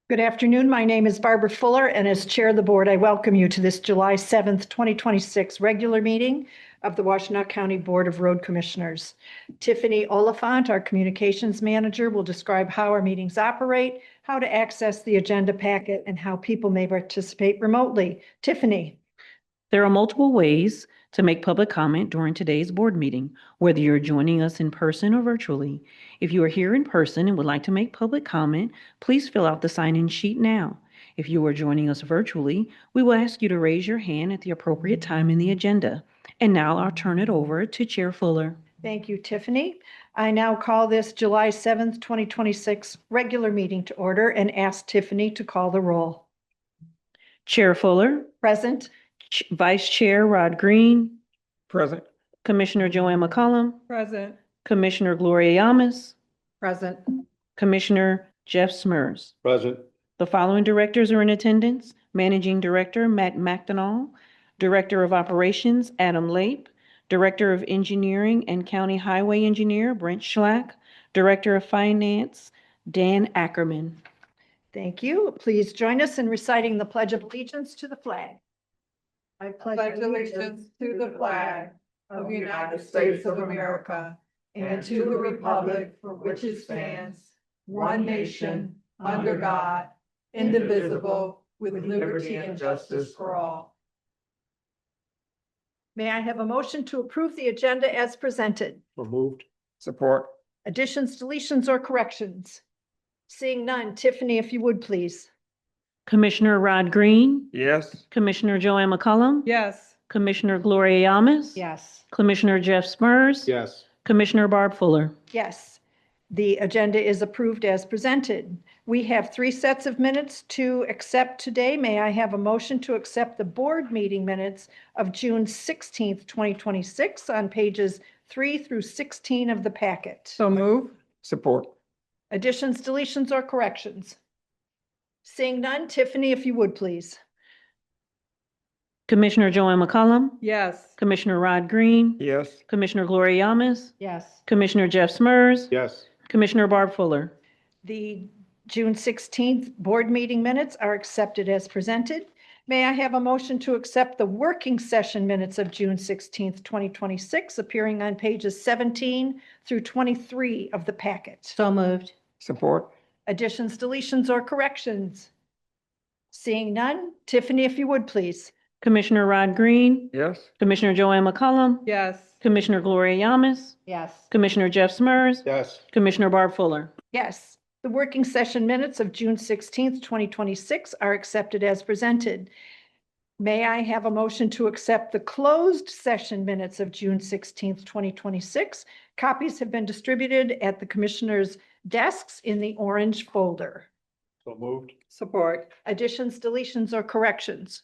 Good afternoon. My name is Barbara Fuller, and as Chair of the Board, I welcome you to this July 7th, 2026 regular meeting of the Washtenaw County Board of Road Commissioners. Tiffany Oliphant, our Communications Manager, will describe how our meetings operate, how to access the agenda packet, and how people may participate remotely. Tiffany. There are multiple ways to make public comment during today's board meeting, whether you're joining us in person or virtually. If you are here in person and would like to make public comment, please fill out the sign-in sheet now. If you are joining us virtually, we will ask you to raise your hand at the appropriate time in the agenda. And now I'll turn it over to Chair Fuller. Thank you, Tiffany. I now call this July 7th, 2026 regular meeting to order and ask Tiffany to call the roll. Chair Fuller. Present. Vice Chair Rod Green. Present. Commissioner Joanne McCollum. Present. Commissioner Gloria Yamas. Present. Commissioner Jeff Smurs. Present. The following directors are in attendance: Managing Director Matt Washtenaw, Director of Operations Adam Lape, Director of Engineering and County Highway Engineer Brent Schlack, Director of Finance Dan Ackerman. Thank you. Please join us in reciting the Pledge of Allegiance to the flag. I pledge allegiance to the flag of the United States of America and to the republic for which it stands, one nation, under God, indivisible, with liberty and justice for all. May I have a motion to approve the agenda as presented? So moved. Support. Additions, deletions, or corrections? Seeing none, Tiffany, if you would, please. Commissioner Rod Green. Yes. Commissioner Joanne McCollum. Yes. Commissioner Gloria Yamas. Yes. Commissioner Jeff Smurs. Yes. Commissioner Barb Fuller. Yes. The agenda is approved as presented. We have 3 sets of minutes to accept today. May I have a motion to accept the board meeting minutes of June 16th, 2026 on pages 3 through 16 of the packet? So move. Support. Additions, deletions, or corrections? Seeing none, Tiffany, if you would, please. Commissioner Joanne McCollum. Yes. Commissioner Rod Green. Yes. Commissioner Gloria Yamas. Yes. Commissioner Jeff Smurs. Yes. Commissioner Barb Fuller. The June 16th board meeting minutes are accepted as presented. May I have a motion to accept the working session minutes of June 16th, 2026, appearing on pages 17 through 23 of the packet? So moved. Support. Additions, deletions, or corrections? Seeing none, Tiffany, if you would, please. Commissioner Rod Green. Yes. Commissioner Joanne McCollum. Yes. Commissioner Gloria Yamas. Yes. Commissioner Jeff Smurs. Yes. Commissioner Barb Fuller. Yes. The working session minutes of June 16th, 2026 are accepted as presented. May I have a motion to accept the closed session minutes of June 16th, 2026? Copies have been distributed at the commissioners' desks in the orange folder. So moved. Support. Additions, deletions, or corrections?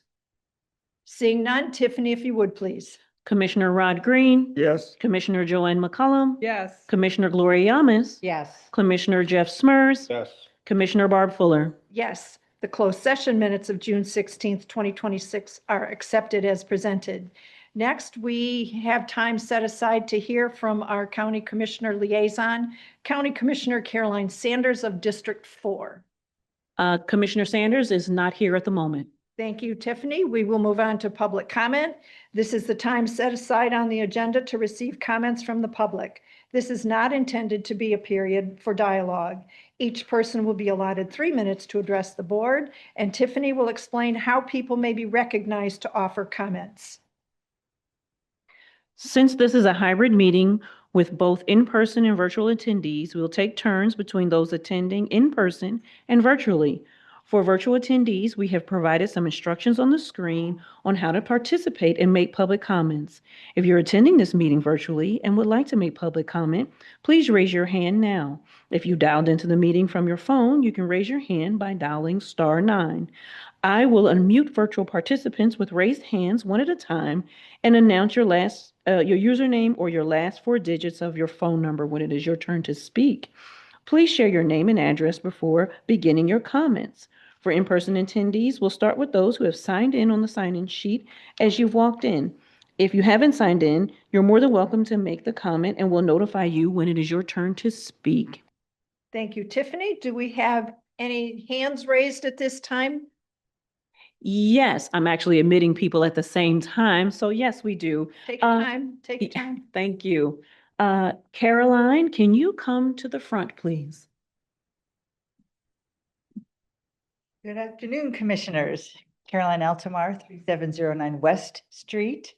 Seeing none, Tiffany, if you would, please. Commissioner Rod Green. Yes. Commissioner Joanne McCollum. Yes. Commissioner Gloria Yamas. Yes. Commissioner Jeff Smurs. Yes. Commissioner Barb Fuller. Yes. The closed session minutes of June 16th, 2026 are accepted as presented. Next, we have time set aside to hear from our County Commissioner Liaison, County Commissioner Caroline Sanders of District 4. Commissioner Sanders is not here at the moment. Thank you, Tiffany. We will move on to public comment. This is the time set aside on the agenda to receive comments from the public. This is not intended to be a period for dialogue. Each person will be allotted 3 minutes to address the board, and Tiffany will explain how people may be recognized to offer comments. Since this is a hybrid meeting with both in-person and virtual attendees, we'll take turns between those attending in person and virtually. For virtual attendees, we have provided some instructions on the screen on how to participate and make public comments. If you're attending this meeting virtually and would like to make public comment, please raise your hand now. If you dialed into the meeting from your phone, you can raise your hand by dialing *9. I will unmute virtual participants with raised hands one at a time and announce your username or your last 4 digits of your phone number when it is your turn to speak. Please share your name and address before beginning your comments. For in-person attendees, we'll start with those who have signed in on the sign-in sheet as you've walked in. If you haven't signed in, you're more than welcome to make the comment and we'll notify you when it is your turn to speak. Thank you, Tiffany. Do we have Any hands raised at this time? Yes, I'm actually admitting people at the same time. So yes, we do. Take your Uh, time, take your time. Thank you. Caroline, can you come to the front, please? Good afternoon, Commissioners. Caroline Altamar, 3709 West Street.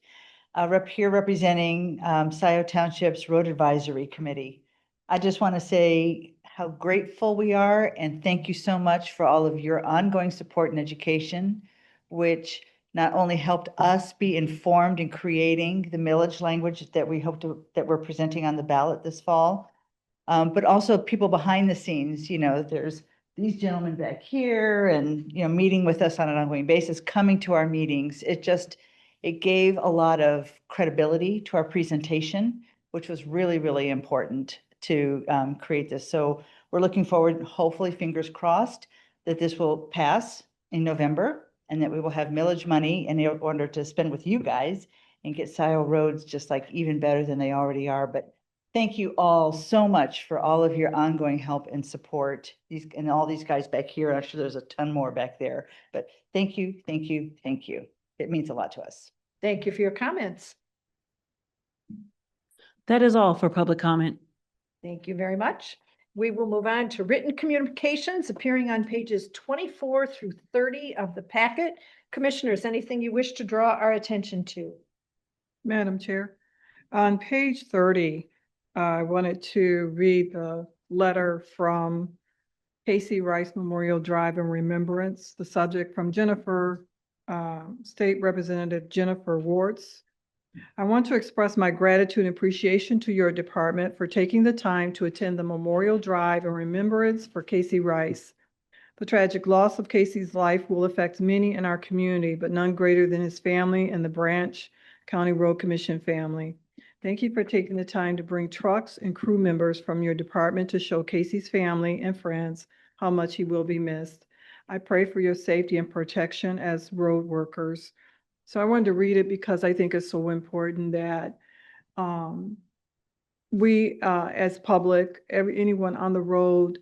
Here representing Scioto Township's Road Advisory Committee. I just want to say how grateful we are and thank you so much for all of your ongoing support and education, which not only helped us be informed in creating the millage language that that we're presenting on the ballot this fall, but also people behind the scenes. There's these gentlemen back here and, meeting with us on an ongoing basis, coming to our meetings. It gave a lot of credibility to our presentation, which was really, really important to create this. So we're looking forward, hopefully, fingers crossed, that this will pass in November and that we will have millage money in order to spend with you guys and get Scioto roads just like even better than they already are. But thank you all so much for all of your ongoing help and support. And all these guys back here. I'm sure there's a ton more back there, but thank you, thank you, thank you. It means a lot to us. Thank you for your comments. That is all for public comment. Thank you very much. We will move on to written communications appearing on pages 24 through 30 of the packet. Commissioners, anything you wish to draw our attention to? Madam Chair, on page 30, I wanted to read the letter from Casey Rice Memorial Drive in Remembrance, the subject from Jennifer, State Representative Jennifer Warts. I want to express my gratitude and appreciation to your department for taking the time to attend the Memorial Drive in remembrance for Casey Rice. The tragic loss of Casey's life will affect many in our community, but none greater than his family and the Branch County Road Commission family. Thank you for taking the time to bring trucks and crew members from your department to show Casey's family and friends how much he will be missed. I pray for your safety and protection as road workers. So I wanted to read it because I think it's so important that we, as public, anyone on the road,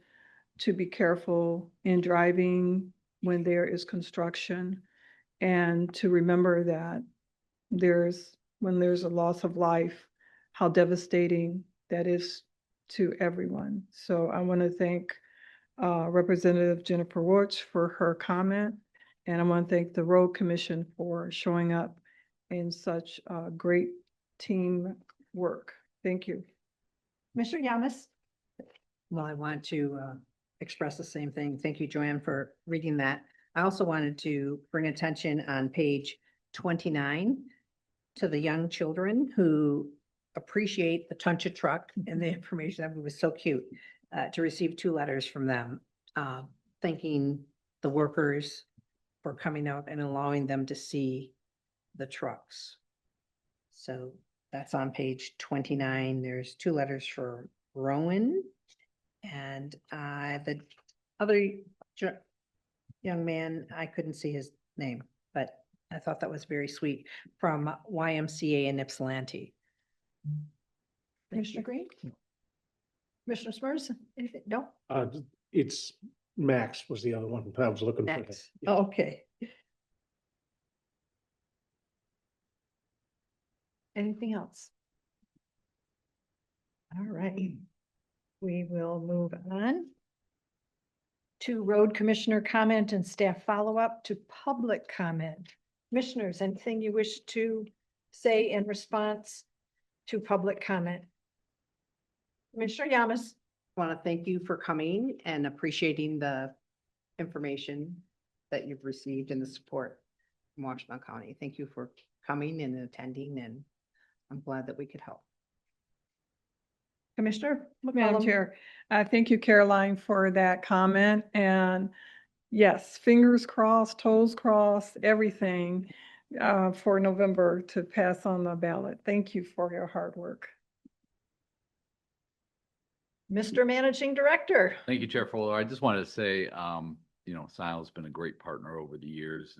to be careful in driving when there is construction, and to remember that when there's a loss of life, how devastating that is to everyone. So I want to thank Representative Jennifer Warts for her comment. And I want to thank the Road Commission for showing up in such great team work. Thank you. Mr. Yamas? Well, I want to express the same thing. Thank you, Joanne, for reading that. I also wanted to bring attention on page 29 to the young children who appreciate the Tuncha truck and the information. That was so cute to receive 2 letters from them, thanking the workers for coming out and allowing them to see the trucks. So that's on page 29. There's 2 letters for Rowan, and the other young man, I couldn't see his name, but I thought that was very sweet, from YMCA in Ypsilanti. Commissioner Green? Commissioner Smers? Anything? No? It's Max was the other one I was looking for. Next. Yeah. Oh, okay. Anything else? All right. We will move on to road commissioner comment and staff follow-up to public comment. Commissioners, anything you wish to say in response to public comment? Commissioner Yamas? Want to thank you for coming and appreciating the information that you've received and the support from Washtenaw County. Thank you for coming and attending, and I'm glad that we could help. Commissioner Madam McCollum? Chair, thank you, Caroline, for that comment. And yes, fingers crossed, toes crossed, everything for November to pass on the ballot. Thank you for your hard work. Mr. Managing Director? Thank you, Chair Fuller. I just wanted to say, Scioto's been a great partner over the years,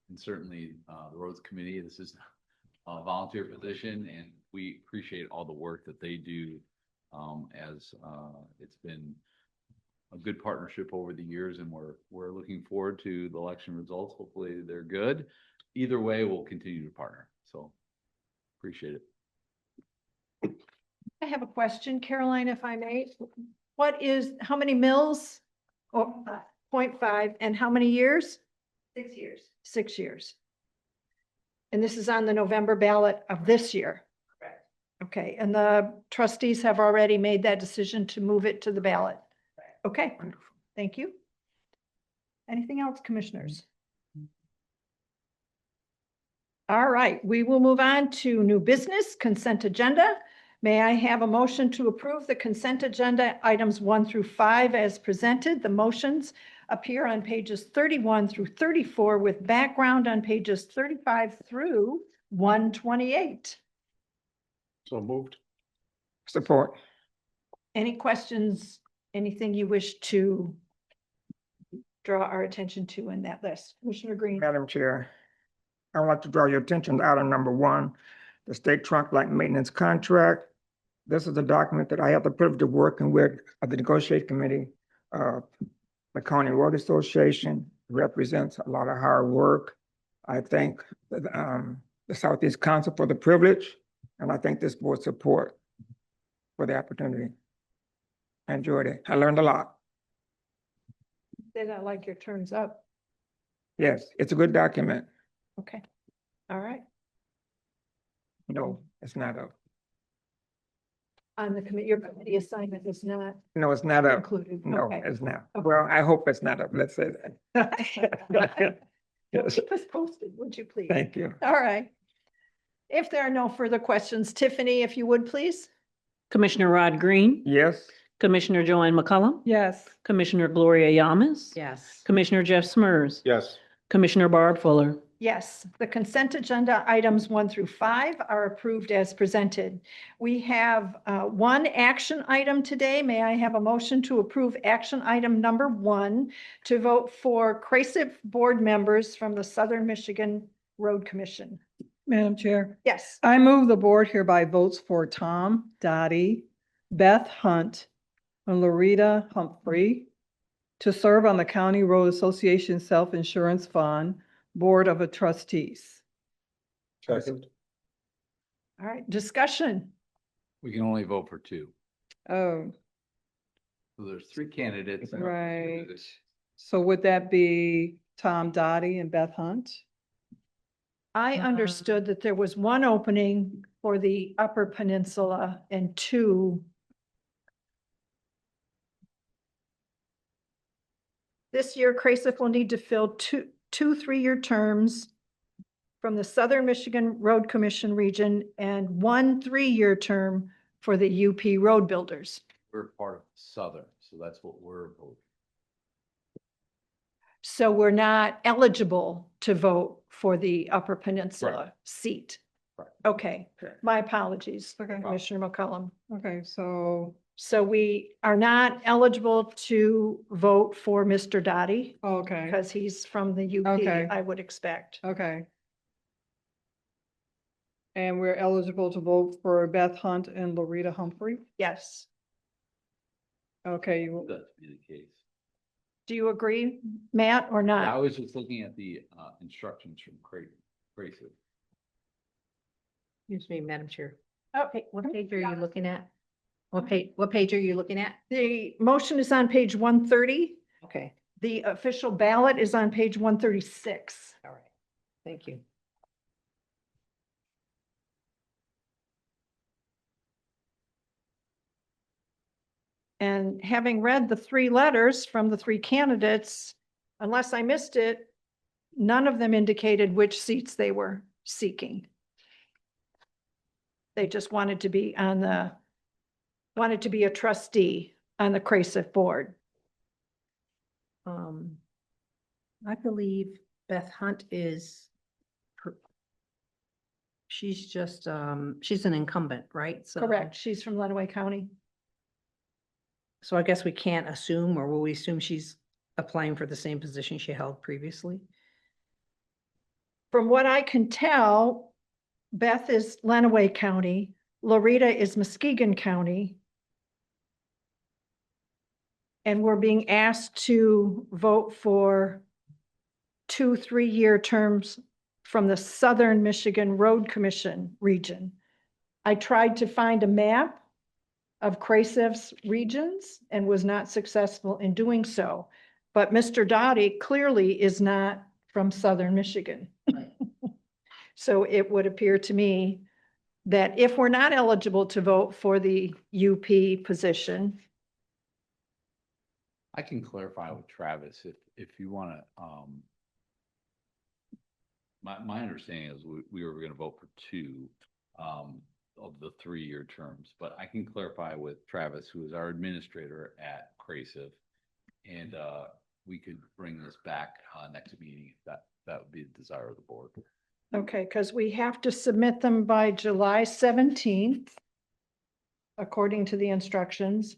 and certainly the Roads Committee. This is a volunteer position, and we appreciate all the work that they do, as it's been a good partnership over the years, and we're looking forward to the election results. Hopefully they're good. Either way, we'll continue to partner. So appreciate it. I have a question, Caroline, if I may. How many mills? Or 0.5, and how many years? 6 years. 6 years. And this is on the November ballot of this year. Correct. Okay, and the trustees have already made that decision to move it to the ballot. Okay, thank you. Anything else, commissioners? All right, we will move on to new business consent agenda. May I have a motion to approve the consent agenda items 1 through 5 as presented? The motions appear on pages 31 through 34 with background on pages 35 through 128. So moved. Support. Any questions, anything you wish to draw our attention to in that list? Commissioner Green? Madam Chair, I would like to draw your attention to item number 1, the state trunk light maintenance contract. This is a document that I have the privilege of working with the negotiating committee, the County Road Association. Represents a lot of hard work. I thank the Southeast Council for the privilege, and I thank this board support for the opportunity. I enjoyed it. I learned a lot. Did I like your turns up? Yes, it's a good document. Okay, all right. No, it's not a, On the committee, your committee assignment is not no, it's not a, included. no, Okay. it's not. Okay. Well, I hope it's not a, let's say that. Yes, Keep us posted, would you please? thank you. All right. If there are no further questions, Tiffany, if you would, please. Commissioner Rod Green, Yes, Commissioner Joanne McCullum, Yes. Commissioner Gloria Yamas, Yes. Commissioner Jeff Smurs, Yes. Commissioner Barb Fuller. Yes, the consent agenda items 1 through 5 are approved as presented. We have one action item today. May I have a motion to approve action item number 1 to vote for CRASIP board members from the Southern Michigan Road Commission? Madam Chair, Yes, I move the board hereby votes for Tom Dottie, Beth Hunt, and Loretta Humphrey to serve on the County Road Association Self-Insurance Fund Board of Trustees. Second. all right, discussion. We can only vote for 2. Oh, So there's 3 candidates. right. So would that be Tom Dottie and Beth Hunt? I understood that there was 1 opening for the Upper Peninsula and 2. This year, CRASIP will need to fill two 3-year terms from the Southern Michigan Road Commission region and 1 3-year term for the UP Road Builders. We're part of Southern, so that's what we're voting. So we're not eligible to vote for the Upper Peninsula seat. Right. Okay, my apologies, Okay. Commissioner McCullum. Okay, so, So we are not eligible to vote for Mr. Dottie okay, because he's from the UP, Okay. I would expect. okay. And we're eligible to vote for Beth Hunt and Loretta Humphrey? Yes. Okay, you- That to be the case. Do you agree, Matt, or I not? was just looking at the instructions from Crazy. Excuse me, Madam Chair. Okay, What page are you looking at? What page are you looking at? the motion is on page 130. Okay, The official ballot is on page 136. all right. Thank you. And having read the 3 letters from the 3 candidates, unless I missed it, none of them indicated which seats they were seeking. They just wanted to be a trustee on the CRASIF board. I believe Beth Hunt is she's just, she's an incumbent, right? So- Correct. She's from Lenawee County. So I guess we can't assume, or will we assume she's applying for the same position she held previously? From what I can tell, Beth is Lenawee County, Loretta is Muskegon County. And we're being asked to vote for 2 3-year terms from the Southern Michigan Road Commission region. I tried to find a map of CRASEF's regions and was not successful in doing so. But Mr. Dottie clearly is not from Southern Michigan. So it would appear to me that if we're not eligible to vote for the UP position, I can clarify with Travis if you want to, my understanding is we were going to vote for 2 of the 3-year terms, but I can clarify with Travis, who is our administrator at CRASEF, and we could bring this back next meeting if that would be the desire of the board. okay, because we have to submit them by July 17th, according to the instructions.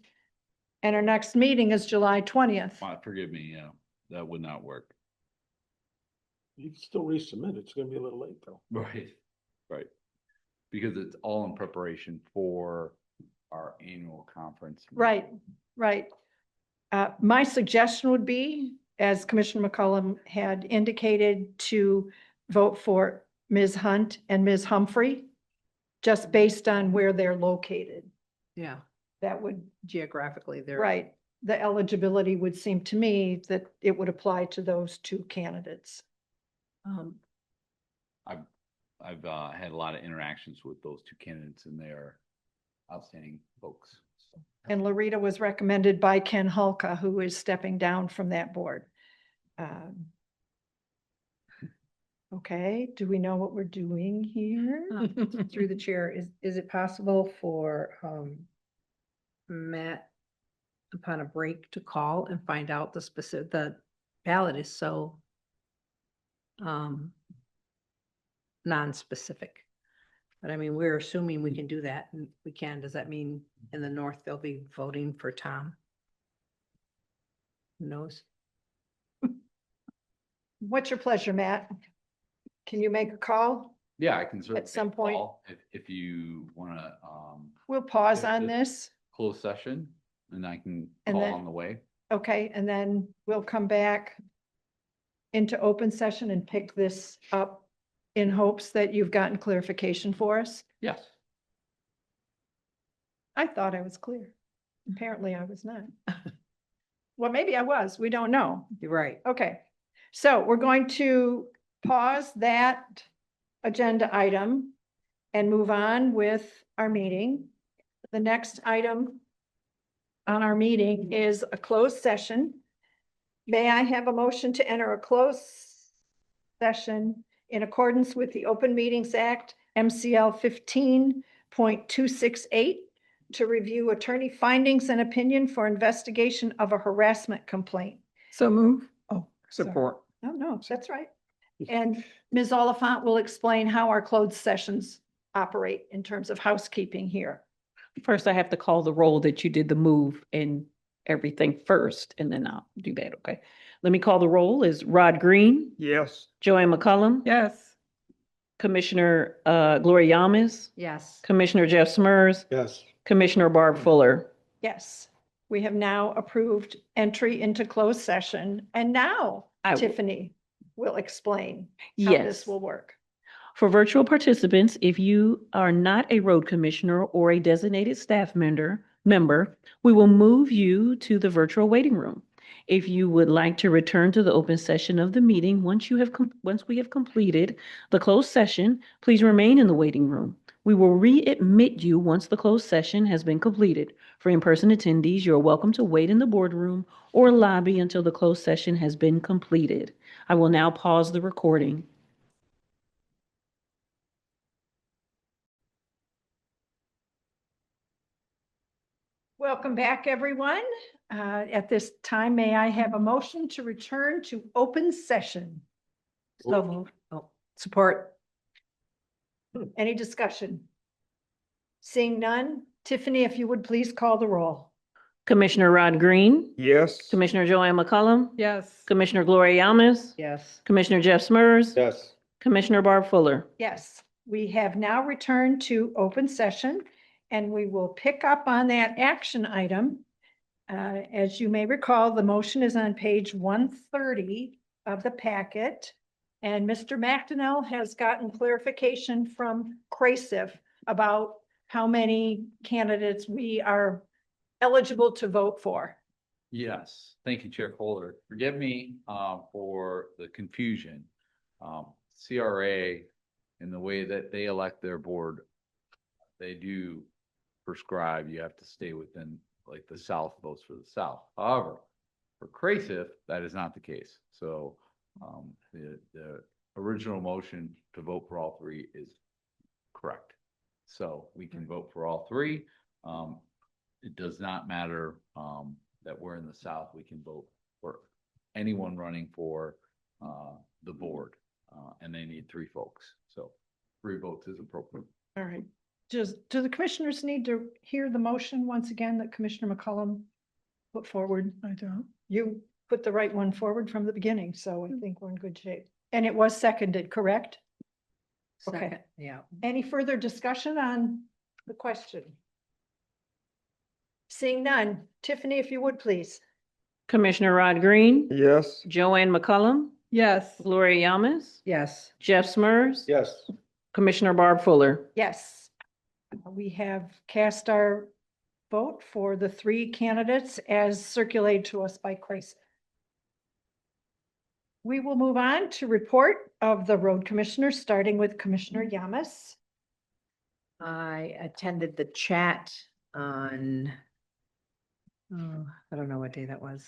And our next meeting is July 20th. Forgive me, that would not work. You can still resubmit. It's gonna be a little late though. Right. Because it's all in preparation for our annual conference. Right. My suggestion would be, as Commissioner McCollum had indicated, to vote for Ms. Hunt and Ms. Humphrey, just based on where they're located. Yeah, That would, geographically, they're. right, the eligibility would seem to me that it would apply to those 2 candidates. I've had a lot of interactions with those 2 candidates, and they're outstanding folks. So, And Larita was recommended by Ken Hulka, who is stepping down from that board. Okay, do we know what we're doing here? Through the chair, is it possible for Matt, upon a break, to call and find out the ballot is so non-specific. But I mean, we're assuming we can do that, and we can. Does that mean in the north they'll be voting for Tom? Who knows? What's your pleasure, Matt? Can you make a call? yeah, I can certainly. some point- call if you want to We'll pause Yeah, on just- this. close session, and I can And call then- on the way. Okay, and then we'll come back into open session and pick this up in hopes that you've gotten clarification for us. Yes. I thought I was clear. Apparently I was not. Well, maybe I was. We don't know. You're right. Okay, so we're going to pause that agenda item and move on with our meeting. The next item on our meeting is a closed session. May I have a motion to enter a closed session in accordance with the Open Meetings Act, MCL 15.268, to review attorney findings and opinion for investigation of a harassment complaint? So move. Oh, Support. no, that's right. And Ms. Oliphant will explain how our closed sessions operate in terms of housekeeping here. First, I have to call the roll that you did the move and everything first, and then I'll do that, okay? Let me call the roll. Is Rod Green, Yes. Joanne McCullum, Yes. Commissioner Gloria Yamas, Yes. Commissioner Jeff Smurs, Yes. Commissioner Barb Fuller. Yes, we have now approved entry into closed session, and now I will- Tiffany will explain how Yes. this will work. For virtual participants, if you are not a road commissioner or a designated staff member, we will move you to the virtual waiting room. If you would like to return to the open session of the meeting, once we have completed the closed session, please remain in the waiting room. We will readmit you once the closed session has been completed. For in-person attendees, you are welcome to wait in the boardroom or lobby until the closed session has been completed. I will now pause the recording. Welcome back, everyone. At this time, may I have a motion to return to open session? So move. Oh, support. Any discussion? Seeing none, Tiffany, if you would please call the roll. Commissioner Rod Green, Yes. Commissioner Joanne McCullum, Yes. Commissioner Gloria Yamas, Yes. Commissioner Jeff Smurs, Yes. Commissioner Barb Fuller. Yes, we have now returned to open session, and we will pick up on that action item As you may recall, the motion is on page 130 of the packet. And Mr. McDonnell has gotten clarification from Crasiff about how many candidates we are eligible to vote for. Yes, thank you, Chair Holder. Forgive me for the confusion. CRA, in the way that they elect their board, they do prescribe you have to stay within, like, the South votes for the South. However, for Crasiff, that is not the case. So the original motion to vote for all three is correct. So we can vote for all three. It does not matter that we're in the South. We can vote for anyone running for the board, and they need three folks. So 3 votes is appropriate. All right. Do the commissioners need to hear the motion once again that Commissioner McCollum put forward? I don't. You put the right one forward from the beginning, so I think we're in good shape. And it was seconded, correct? Okay. Second, yeah. Any further discussion on the question? Seeing none. Tiffany, if you would, please. Commissioner Rod Green, Yes. Joanne McCullum, Yes. Gloria Yamas, Yes. Jeff Smurs, Yes. Commissioner Barb Fuller. Yes. We have cast our vote for the 3 candidates as circulated to us by Crasiff. We will move on to report of the road commissioners, starting with Commissioner Yamas. I attended the chat on, I don't know what day that was,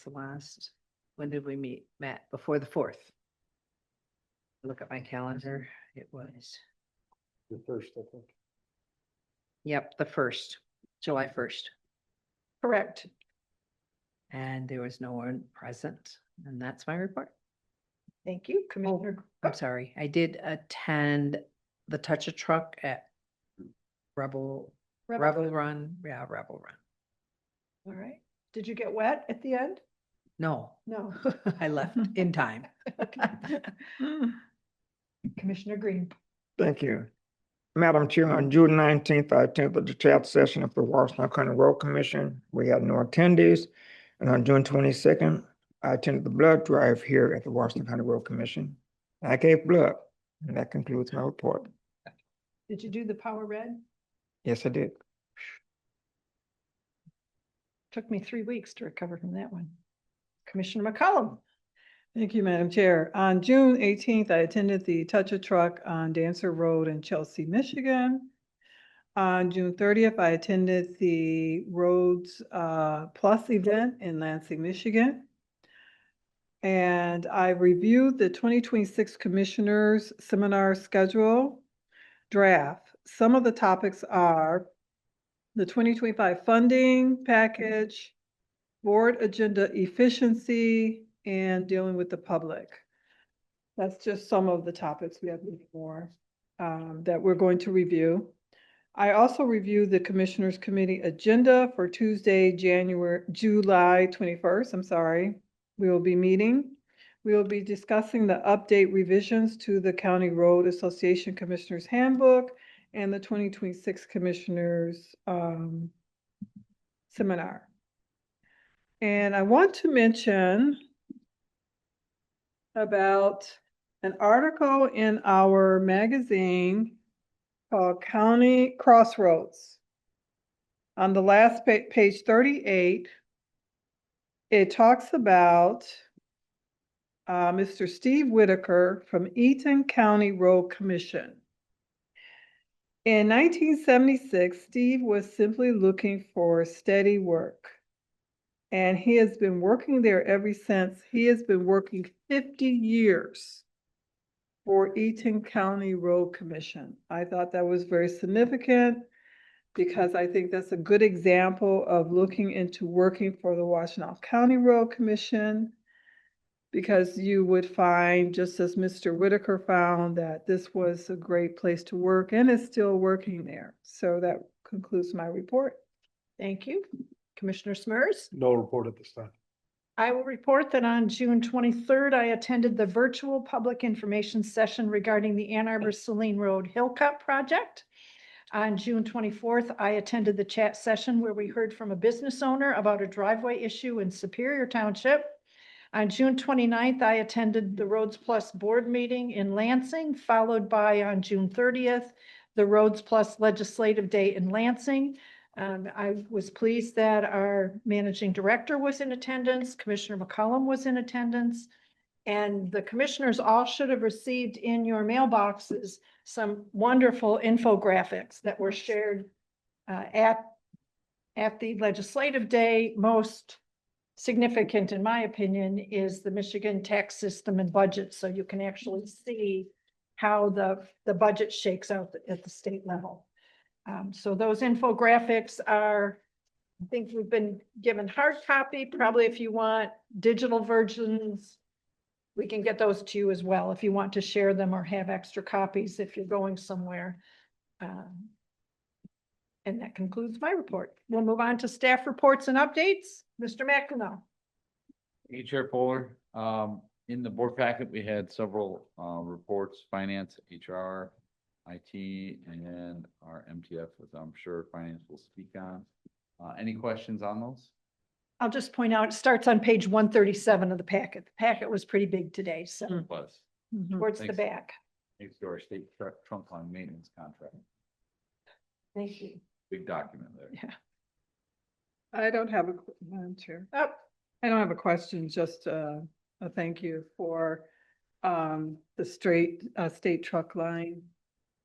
when did we meet? Matt, before the 4th. Look at my calendar. It was, The first, I think. yep, the 1st, July 1st. Correct. And there was no one present, and that's my report. Thank you, Commissioner. I'm sorry, I did attend the Touch a Truck at Rebel Run, yeah, Rebel Run. All right. Did you get wet at the end? No, No. I left in time. Commissioner Green. Thank you. Madam Chair, on June 19th, I attended the chat session of the Washtenaw County Road Commission. We had no attendees. And on June 22nd, I attended the blood drive here at the Washtenaw County Road Commission. I gave blood, and that concludes my report. Did you do the Power Red? Yes, I did. Took me 3 weeks to recover from that one. Commissioner McCollum. Thank you, Madam Chair. On June 18th, I attended the Touch a Truck on Dancer Road in Chelsea, Michigan. On June 30th, I attended the Roads Plus event in Lansing, Michigan. And I reviewed the 2026 Commissioners Seminar Schedule draft. Some of the topics are the 2025 funding package, board agenda efficiency, and dealing with the public. That's just some of the topics. We have many more that we're going to review. I also reviewed the Commissioners Committee agenda for Tuesday, July 21st. We will be meeting. We will be discussing the update revisions to the County Road Association Commissioners Handbook and the 2026 Commissioners Seminar. And I want to mention about an article in our magazine called County Crossroads. On the last page 38, it talks about Mr. Steve Whitaker from Eaton County Road Commission. In 1976, Steve was simply looking for steady work. And he has been working there ever since. He has been working 50 years for Eaton County Road Commission. I thought that was very significant because I think that's a good example of looking into working for the Washtenaw County Road Commission, because you would find, just as Mr. Whitaker found, that this was a great place to work and is still working there. So that concludes my report. Thank you. Commissioner Smurs. No report at this time. I will report that on June 23rd, I attended the virtual public information session regarding the Ann Arbor Saline Road Hill Cut project. On June 24th, I attended the chat session where we heard from a business owner about a driveway issue in Superior Township. On June 29th, I attended the Roads Plus Board meeting in Lansing, followed by on June 30th, the Roads Plus Legislative Day in Lansing. I was pleased that our managing director was in attendance, Commissioner McCollum was in attendance, and the commissioners all should have received in your mailboxes some wonderful infographics that were shared at the legislative day. Most significant, in my opinion, is the Michigan tax system and budget, so you can actually see how the budget shakes out at the state level. So those infographics are, I think we've been given hard copy. Probably if you want digital versions, we can get those to you as well if you want to share them or have extra copies if you're going somewhere. And that concludes my report. We'll move on to staff reports and updates. Mr. McEnroe. Hey, Chair Polar, in the board packet, we had several reports, finance, HR, IT, and our MTF, as I'm sure finance will speak on. Any questions on those? I'll just point out, it starts on page 137 of the packet. The packet was pretty big today, so Was, towards the Thanks. back. next to our state trunk line maintenance contract, Thank you. big document there. Yeah. I don't have Madam Chair. Oh, I don't have a question, just a thank you for the state truck line.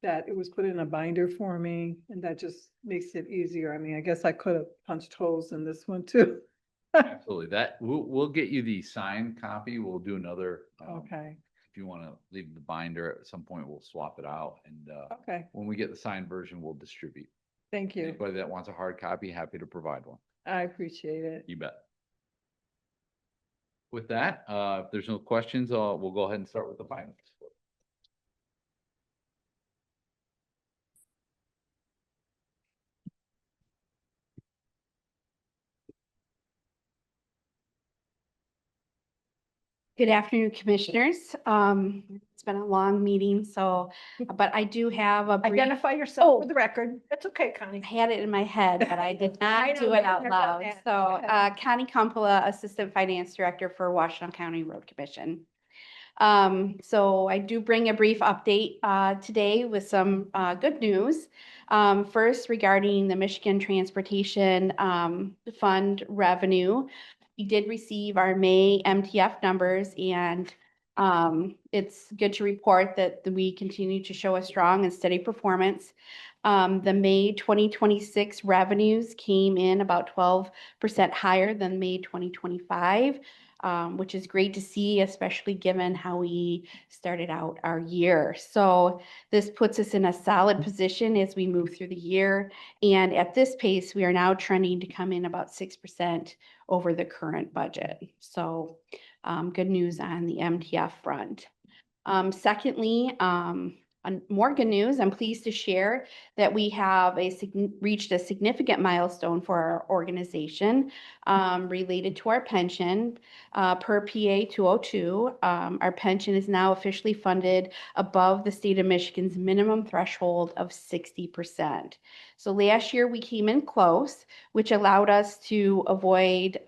That it was put in a binder for me, and that just makes it easier. I mean, I guess I could have punched holes in this one too. Absolutely, that, we'll get you the signed copy, we'll do another. Okay, If you want to leave the binder, at some point, we'll swap it out, and okay, when we get the signed version, we'll distribute. thank you. Anybody that wants a hard copy, happy to provide one. I appreciate it. You bet. With that, if there's no questions, we'll go ahead and start with the finance. Good afternoon, Commissioners. It's been a long meeting, so, but I do have a brief, identify yourself Oh. for the record. That's okay, Connie. I had it in my head, but I did I not know, do it out I've done loud. that. So, Okay. Connie Kumpola, Assistant Finance Director for Washtenaw County Road Commission. So I do bring a brief update today with some good news. First, regarding the Michigan Transportation Fund revenue. We did receive our May MTF numbers, and it's good to report that we continue to show a strong and steady performance. The May 2026 revenues came in about 12% higher than May 2025. Which is great to see, especially given how we started out our year. So this puts us in a solid position as we move through the year. And at this pace, we are now trending to come in about 6% over the current budget. So good news on the MTF front. Secondly, on more good news, I'm pleased to share that we have reached a significant milestone for our organization related to our pension. Per PA 202, our pension is now officially funded above the state of Michigan's minimum threshold of 60%. So last year we came in close, which allowed us to avoid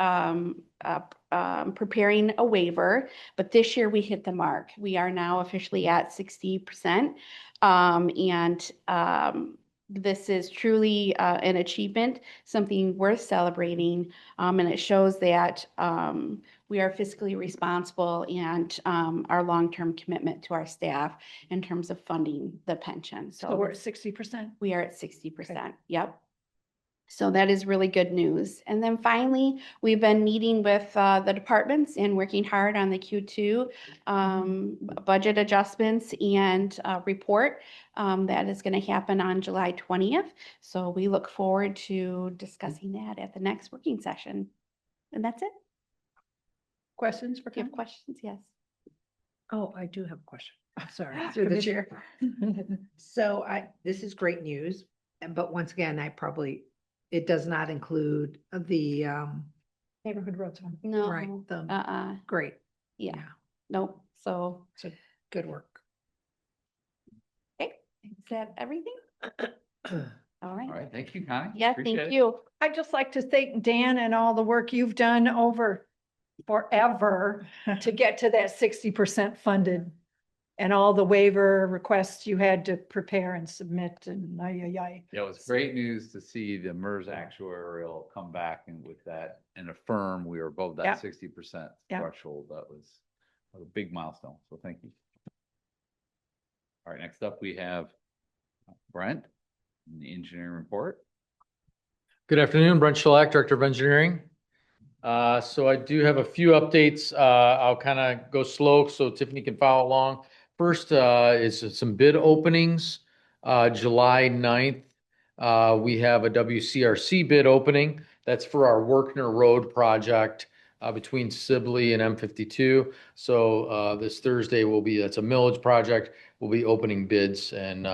preparing a waiver, but this year we hit the mark. We are now officially at 60%. This is truly an achievement, something worth celebrating. And it shows that we are fiscally responsible and our long-term commitment to our staff in terms of funding the pension. So we're at 60%. We are at 60%. Yep. So that is really good news. And then finally, we've been meeting with the departments and working hard on the Q2 budget adjustments and report that is going to happen on July 20th. So we look forward to discussing that at the next working session. And that's it. Questions for If you Connie? have questions, yes. Oh, I do have a question. I'm sorry. Ah, Through the Commissioner. chair. So this is great news, but once again, it does not include the, Neighborhood roads one. No. right, great. Yeah. Nope. So, So good work. okay. Is that everything? All All right. right, thank you, Connie. Yeah, Appreciate thank it. you. I'd just like to thank Dan and all the work you've done over forever to get to that 60% funded and all the waiver requests you had to prepare and submit and ay. Yeah, it was great news to see the MERS actuarial come back and with that and affirm we were above Yeah. that 60% Yeah. threshold. That was a big milestone. So thank you. All right, next up we have Brent, in the engineering report. Good afternoon, Brent Shellac, Director of Engineering. So I do have a few updates. I'll kind of go slow so Tiffany can follow along. First is some bid openings. July 9th, we have a WCRC bid opening. That's for our Workner Road project between Sibley and M52. So this Thursday that's a millage project. We'll be opening bids and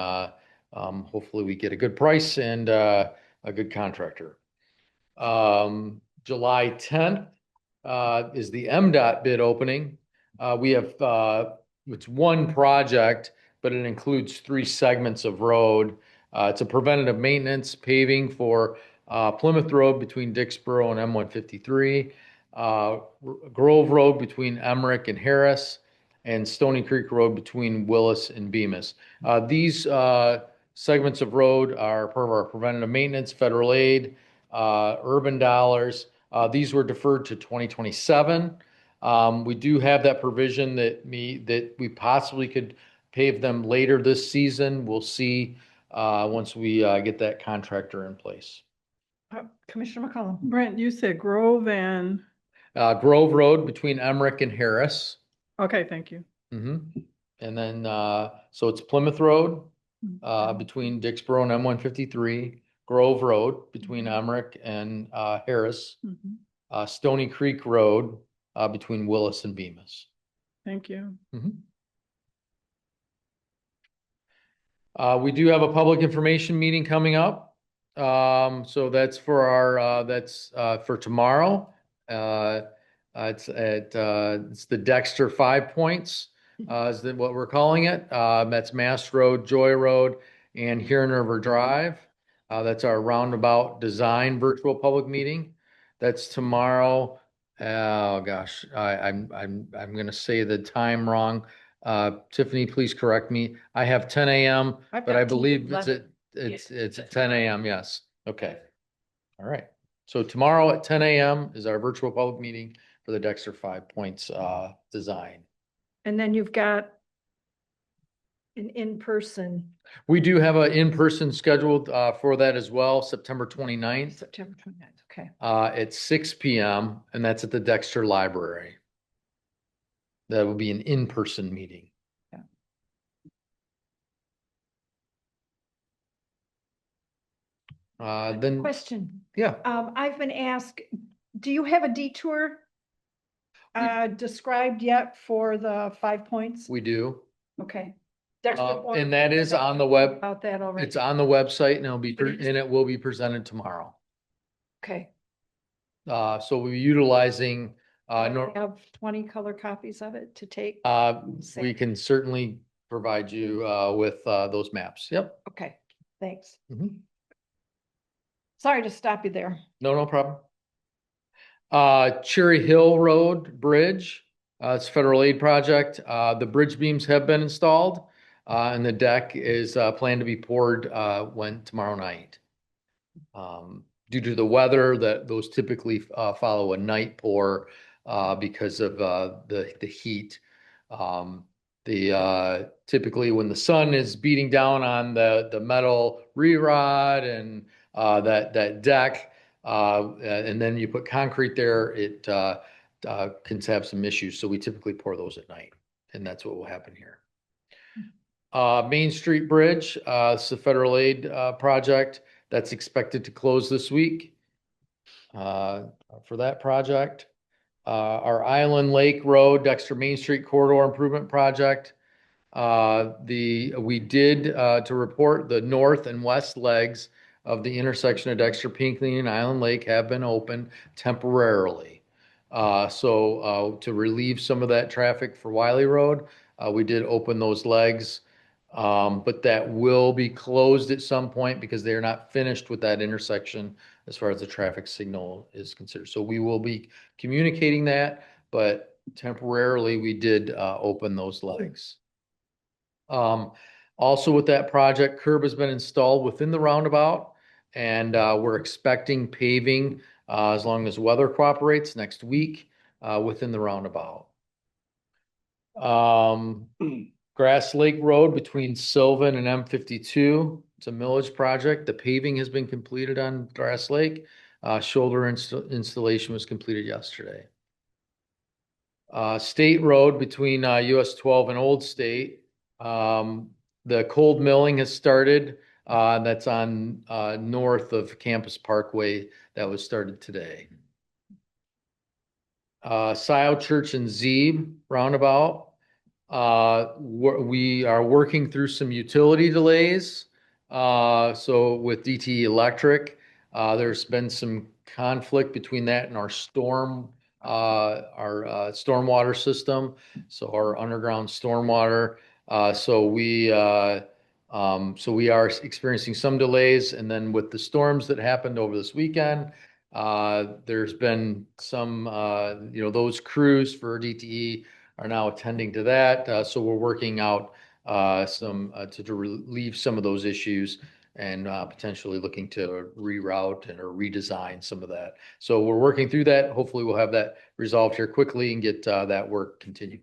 hopefully we get a good price and a good contractor. July 10th is the MDOT bid opening. We have, it's one project, but it includes 3 segments of road. It's a preventative maintenance paving for Plymouth Road between Dixboro and M153, Grove Road between Emmerich and Harris, and Stony Creek Road between Willis and Bemis. These segments of road are part of our preventative maintenance, federal aid, urban dollars. These were deferred to 2027. We do have that provision that we possibly could pave them later this season. We'll see once we get that contractor in place. Commissioner McCollum. Brent, you said Grove and, Grove Road between Emmerich and Harris. okay, thank you. Mhm. And then, so it's Plymouth Road between Dixboro and M153, Grove Road between Emmerich and Harris, Mhm. Stony Creek Road between Willis and Bemis. Thank you. We do have a public information meeting coming up. So that's for our, that's for tomorrow. It's the Dexter 5 Points, is what we're calling it. That's Mass Road, Joy Road, and Huron River Drive. That's our roundabout design virtual public meeting. That's tomorrow. Oh gosh, I'm gonna say the time wrong. Tiffany, please correct me. I have 10 a.m., I've but got I believe it's 11. at 10 a.m. Yes. Okay. All right. So tomorrow at 10 a.m. is our virtual public meeting for the Dexter 5 Points design. And then you've got an in-person We do have an in-person scheduled for that as well, September 29th September 29th. Okay. at 6 p.m. and that's at the Dexter Library. That will be an in-person meeting. Then, Question. yeah, I've been asked, do you have a detour described yet for the 5 Points? we do. Okay. And that is on the web. About that already. It's on the website and it'll be, But and it will be presented tomorrow. Okay. So we'll be utilizing, I have 20 color copies of it to take. we can certainly provide you, with, those maps. Yep. Okay, thanks. Mhm. Sorry to stop you there. No problem. Cherry Hill Road Bridge, it's a federal aid project. The bridge beams have been installed, and the deck is, planned to be poured, tomorrow night. Due to the weather, those typically, follow a night pour, because of, the heat. Typically when the sun is beating down on the metal re-rod and, that deck, and then you put concrete there, it can have some issues. So we typically pour those at night, and that's what will happen here. Main Street Bridge, it's a federal aid project that's expected to close this week for that project. Our Island Lake Road, Dexter Main Street Corridor Improvement Project. We did to report the north and west legs of the intersection of Dexter Pinckney and Island Lake have been open temporarily. So to relieve some of that traffic for Wiley Road, we did open those legs. But that will be closed at some point because they are not finished with that intersection as far as the traffic signal is considered. So we will be communicating that, but temporarily we did open those legs. Also with that project, curb has been installed within the roundabout, and we're expecting paving as long as weather cooperates next week within the roundabout. Grass Lake Road between Sylvan and M52. It's a millage project. The paving has been completed on Grass Lake. Shoulder installation was completed yesterday. State Road between US 12 and Old State. The cold milling has started. That's on north of Campus Parkway. That was started today. Scioto Church and Zeeb roundabout. We are working through some utility delays. So with DTE Electric, there's been some conflict between that and our stormwater system. So our underground stormwater. So we are experiencing some delays, and then with the storms that happened over this weekend, there's been some, those crews for DTE are now attending to that. So we're working out to relieve some of those issues and potentially looking to reroute or redesign some of that. So we're working through that. Hopefully we'll have that resolved here quickly and get that work continuing.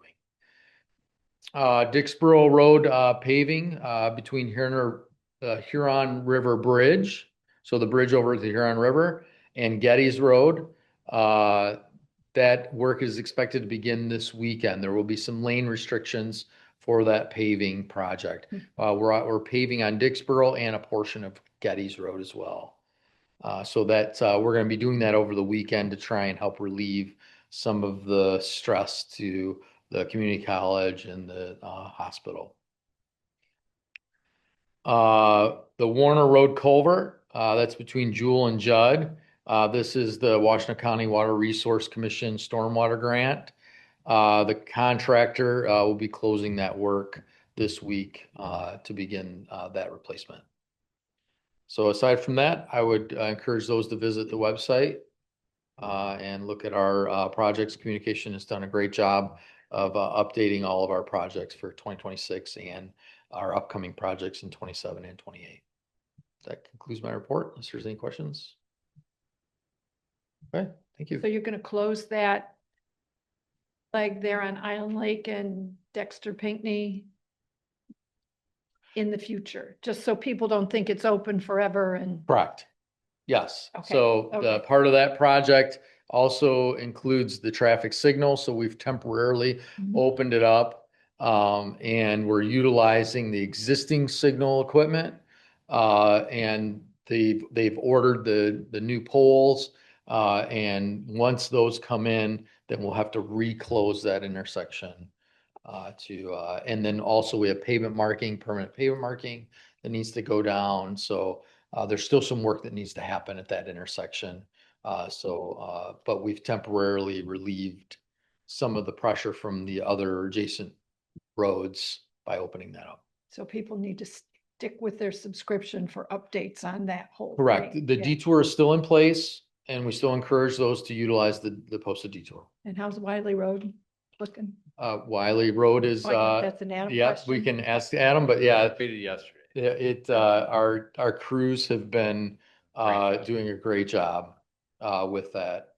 Dixboro Road paving between Huron River Bridge, so the bridge over the Huron River, and Getty's Road. That work is expected to begin this weekend. There will be some lane restrictions for that paving project. We're paving on Dixboro and a portion of Getty's Road as well. So that we're going to be doing that over the weekend to try and help relieve some of the stress to the community college and the hospital. The Warner Road culvert, that's between Jewel and Judd. This is the Washtenaw County Water Resource Commission stormwater grant. The contractor will be closing that work this week to begin that replacement. So aside from that, I would encourage those to visit the website and look at our projects. Communication has done a great job of updating all of our projects for 2026 and our upcoming projects in 27 and 28. That concludes my report, unless there's any questions. Okay, thank you. So you're going to close that leg there on Island Lake and Dexter Pinckney in the future, just so people don't think it's open forever and. Correct. Yes. Okay, So the okay. part of that project also includes the traffic signal. So we've temporarily opened it up and we're utilizing the existing signal equipment and they've ordered the new poles and once those come in, then we'll have to reclose that intersection and then also we have pavement marking, permanent pavement marking that needs to go down. So there's still some work that needs to happen at that intersection. But we've temporarily relieved some of the pressure from the other adjacent roads by opening that up. So people need to stick with their subscription for updates on that whole. Correct. thing. The Yeah. detour is still in place and we still encourage those to utilize the posted detour. And how's Wiley Road looking? Wiley Road is, That's an Adam yeah, we question. can ask Adam, but yeah, Completed yesterday. our crews have been doing a great job with that,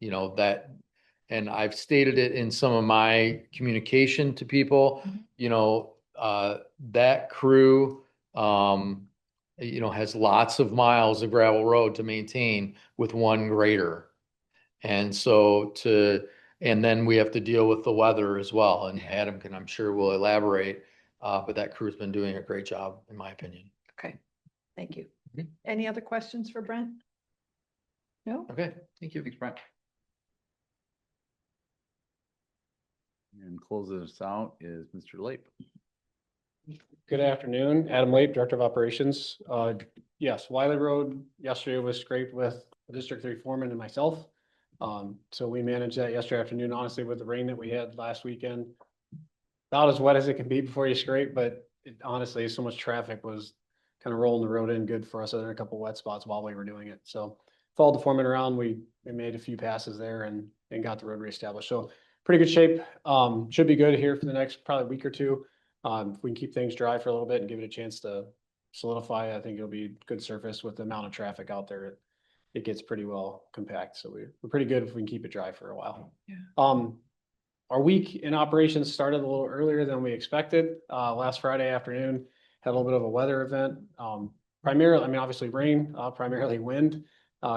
and I've stated it in some of my communication to people, that crew, has lots of miles of gravel road to maintain with one grader. And so and then we have to deal with the weather as well. And Adam I'm sure will elaborate, but that crew's been doing a great job, in my opinion. Okay, thank you. Mhm. Any other questions for Brent? No? Okay, thank you. Thanks, Brent. And closing us out is Mr. Lape. Good afternoon, Adam Lape, Director of Operations. Yes, Wiley Road yesterday was scraped with the District 3 foreman and myself. So we managed that yesterday afternoon, honestly, with the rain that we had last weekend. About as wet as it can be before you scrape, but honestly, so much traffic was kind of rolling the road in good for us, other than a couple wet spots while we were doing it. So followed the foreman around, we made a few passes there and got the road reestablished. So pretty good shape. Should be good here for the next probably week or two. If we can keep things dry for a little bit and give it a chance to solidify, I think it'll be good surface with the amount of traffic out there. It gets pretty well compact. So we're pretty good if we can keep it dry for a while. Our week in operations started a little earlier than we expected. Last Friday afternoon, had a little bit of a weather event. Primarily, I mean, obviously rain, primarily wind,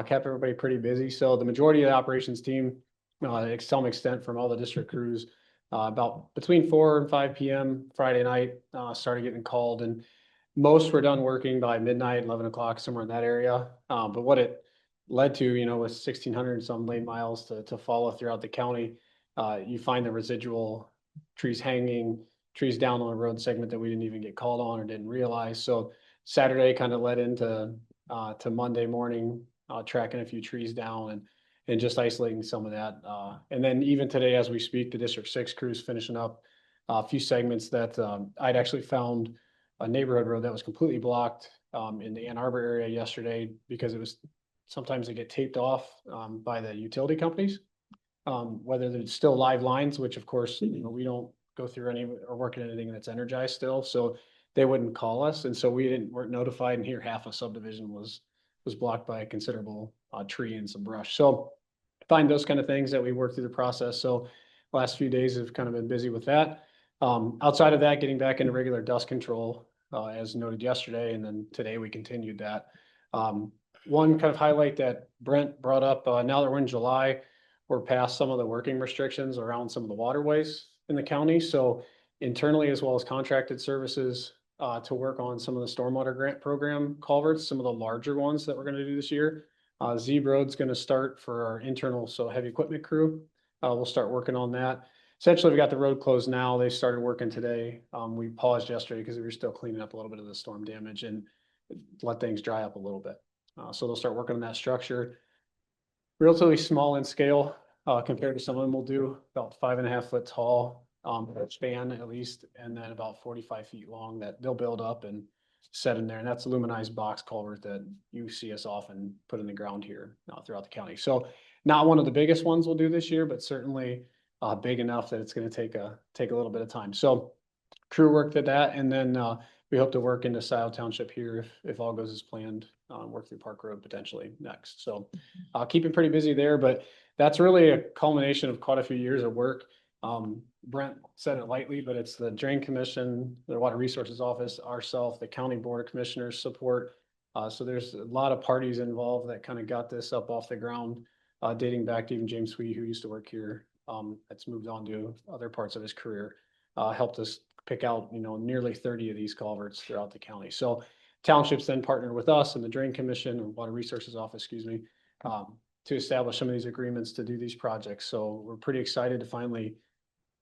kept everybody pretty busy. So the majority of the operations team, to some extent from all the district crews, about between 4 and 5 p.m. Friday night, started getting called, and most were done working by midnight, 11 o'clock, somewhere in that area. But what it led to, you know, was 1,600 and some lane miles to follow throughout the county. You find the residual trees hanging, trees down on a road segment that we didn't even get called on or didn't realize. So Saturday kind of led into to Monday morning, tracking a few trees down and just isolating some of that. And then even today, as we speak, the District 6 crews finishing up a few segments that I'd actually found a neighborhood road that was completely blocked in the Ann Arbor area yesterday because it was sometimes they get taped off by the utility companies. Whether there's still live lines, which of course, you know, we don't go through any or work in anything that's energized still. So they wouldn't call us. And so weren't notified, and here half a subdivision was blocked by a considerable tree and some brush. So find those kind of things that we work through the process. So last few days have kind of been busy with that. Outside of that, getting back into regular dust control, as noted yesterday, and then today we continued that. One kind of highlight that Brent brought up, now that we're in July, we're past some of the working restrictions around some of the waterways in the county. So internally, as well as contracted services, to work on some of the stormwater grant program culverts, some of the larger ones that we're going to do this year. Zeb Road's going to start for our internal, so heavy equipment crew. We'll start working on that. Essentially, we got the road closed now. They started working today. We paused yesterday because we were still cleaning up a little bit of the storm damage and let things dry up a little bit. So they'll start working on that structure. Relatively small in scale compared to some of them. We'll do about 5.5 foot tall span at least, and then about 45 feet long that they'll build up and set in there. And that's aluminized box culvert that you see us often put in the ground here throughout the county. So not one of the biggest ones we'll do this year, but certainly big enough that it's going to take a little bit of time. So crew work did that, and then we hope to work into Scioto Township here if all goes as planned. Work through Park Road potentially next. So keeping pretty busy there, but that's really a culmination of quite a few years of work. Brent said it lightly, but it's the Drain Commission, the Water Resources Office, ourselves, the County Board of Commissioners support. So there's a lot of parties involved that kind of got this up off the ground, dating back to even James Sweet, who used to work here. That's moved on to other parts of his career, helped us pick out, you know, nearly 30 of these culverts throughout the county. So townships then partnered with us and the Drain Commission, or Water Resources Office, excuse me, to establish some of these agreements to do these projects. So we're pretty excited to finally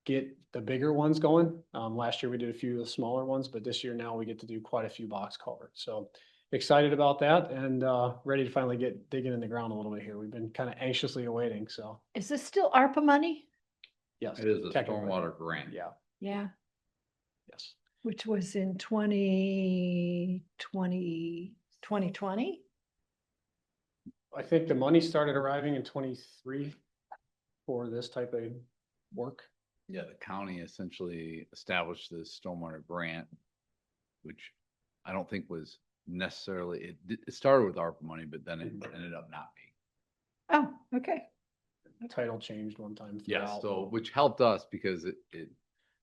get the bigger ones going. Last year we did a few of the smaller ones, but this year now we get to do quite a few box culverts. So excited about that and ready to finally get digging in the ground a little bit here. We've been kind of anxiously awaiting. So Is this still ARPA money? yes, It is a technically. stormwater grant. Yeah. Yeah. Yes. Which was in 2020. I think the money started arriving in 23 for this type of work. Yeah, the county essentially established this stormwater grant, which I don't think was necessarily, it started with ARPA money, but then it ended up not being. Oh, okay. Title changed one time. Yeah, throughout. so, which helped us because it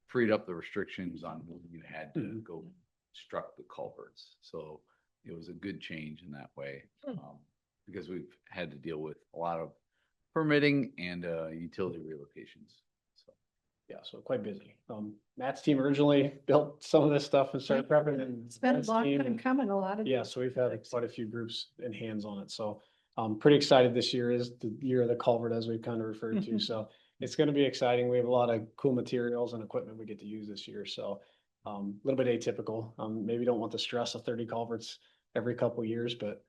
freed up the restrictions on when you had to Mhm. go construct the culverts. So it was a good change in that way. Because we've had to deal with a lot of permitting and utility relocations. So Yeah, so quite busy. Matt's team originally built some of this stuff and started prepping, and It's been a Brent's long team time and- coming, a lot of. Yeah, so we've had quite a few groups and hands on it. So I'm pretty excited. This year is the year of the culvert, as we've kind of referred to. Mhm. So it's going to be exciting. We have a lot of cool materials and equipment we get to use this year. So a little bit atypical. Maybe don't want the stress of 30 culverts every couple of years, but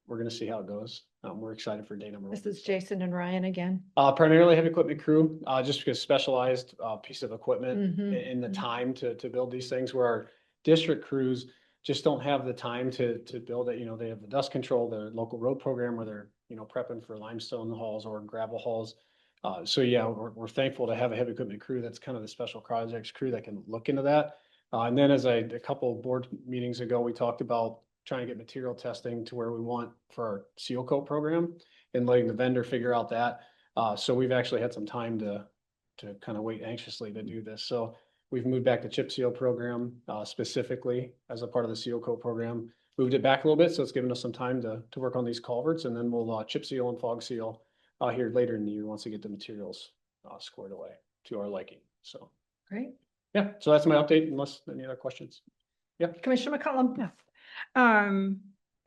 we're going to see how it goes. We're excited for day number one. This is Jason and Ryan again. Primarily heavy equipment crew, just because specialized piece of equipment Mhm. in the time to build these things, where our district crews just don't have the time to build it. You know, they have the dust control, the local road program where they're, you know, prepping for limestone hauls or gravel hauls. So yeah, we're thankful to have a heavy equipment crew that's kind of the special projects crew that can look into that. And then a couple board meetings ago, we talked about trying to get material testing to where we want for our seal coat program and letting the vendor figure out that. So we've actually had some time to kind of wait anxiously to do this. So we've moved back to chip seal program specifically as a part of the seal coat program. Moved it back a little bit, so it's given us some time to work on these culverts, and then we'll chip seal and fog seal here later in the year once we get the materials squared away to our liking. So Great. yeah, so that's my update. Unless any other questions. Yeah, Commissioner McCollum? Yeah.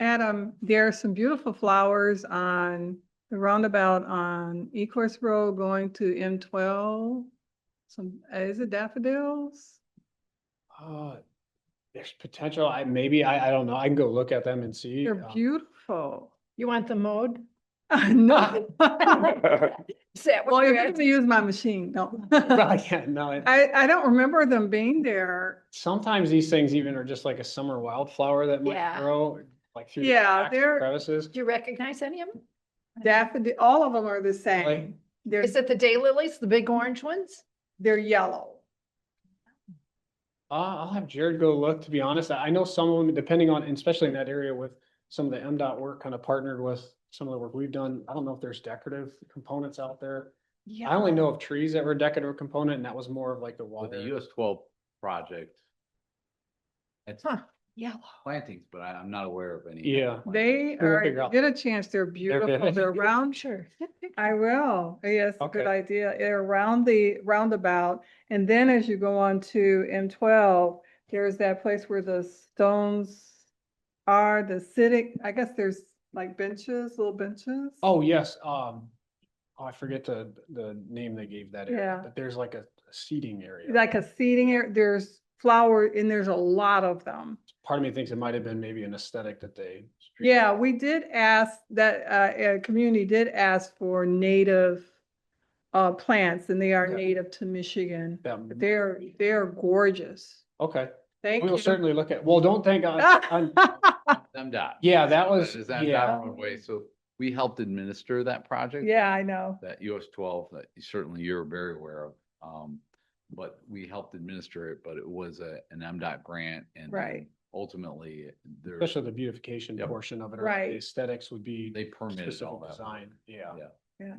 Adam, there are some beautiful flowers on the roundabout on Ecorse Road going to M12. Some, is it daffodils? there's potential. I don't know. I can go look at them and see. They're beautiful. You want them mowed? No. Is that Well, what you're you're going to use my machine, no. Well, yeah, no. I don't remember them being there. Sometimes these things even are just like a summer wildflower that might Yeah. grow like through the Yeah, cracks and they're crevices. Do you recognize any of them? daffodil, all of them are the Like- same. They're, Is it the daylilies, the big orange ones? they're yellow. I'll have Jared go look, to be honest. I know some of them, depending on, especially in that area with some of the MDOT work kind of partnered with some of the work we've done. I don't know if there's decorative components out there. I only know of trees that were a decorative component, and that was more of like the With water. the US 12 project. It's Huh, yellow. plantings, but I'm not aware of any. Yeah. They We'll are, figure out. get a chance, they're beautiful. vivid. They're round. Sure. I will. Yes, a good Okay. idea. They're around the roundabout. And then as you go on to M12, there's that place where the stones are, the sitting, I guess there's like benches, little benches. Oh, yes. I forget the name they gave that area, Yeah. but there's like a seating area. Like a seating area, there's flower and there's a lot of them. Part of me thinks it might have been maybe an aesthetic that they. Yeah, we did ask that, community did ask for native plants and they are Yeah. native to Michigan. That- But they're gorgeous. Okay, Thank we you. will certainly look at, well, don't think on, MDOT. yeah, that was, Is that yeah. roadway? So we helped administer that project. Yeah, I know. That US 12 that certainly you're very aware of. But we helped administer it, but it was an MDOT grant and then Right. ultimately there, Especially the beautification Yep. portion of it, or Right. the aesthetics would be. they permitted all specific that. design, yeah. Yeah. Yeah.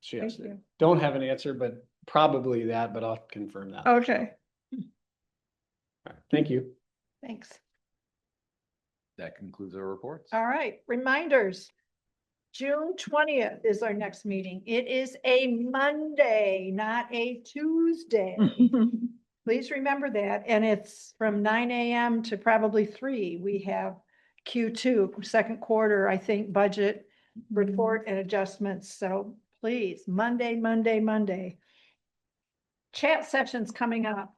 So Thank yes, you. don't have an answer, but probably that, but I'll confirm that. Okay. All right, thank you. Thanks. That concludes our reports. All right, reminders. June 20th is our next meeting. It is a Monday, not a Tuesday. Please remember that. And it's from 9 a.m. to probably 3. We have Q2, second quarter, I think, budget report and adjustments. So please, Monday. Chat sessions coming up.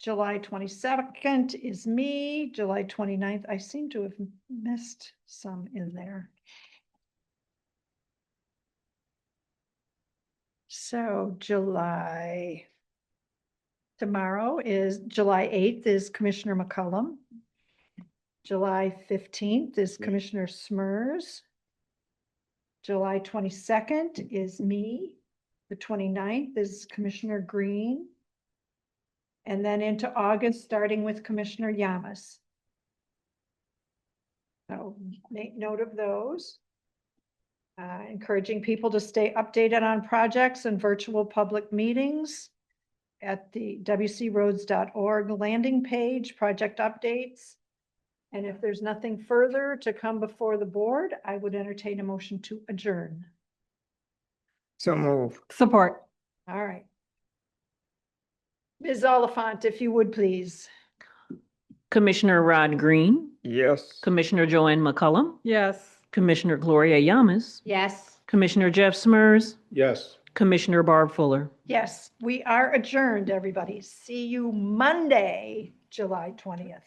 July 22nd is me, July 29th. I seem to have missed some in there. So tomorrow is July 8th is Commissioner McCollum. July 15th is Commissioner Smers. July 22nd is me. The 29th is Commissioner Green. And then into August, starting with Commissioner Yamas. So make note of those. Encouraging people to stay updated on projects and virtual public meetings at the wcroads.org landing page, project updates. And if there's nothing further to come before the board, I would entertain a motion to adjourn. So move. Support. All right. Ms. Oliphant, if you would, please. Commissioner Rod Green, Yes. Commissioner Joanne McCullum, Yes. Commissioner Gloria Yamas, Yes. Commissioner Jeff Smers, Yes. Commissioner Barb Fuller. Yes, we are adjourned, everybody. See you Monday, July 20th.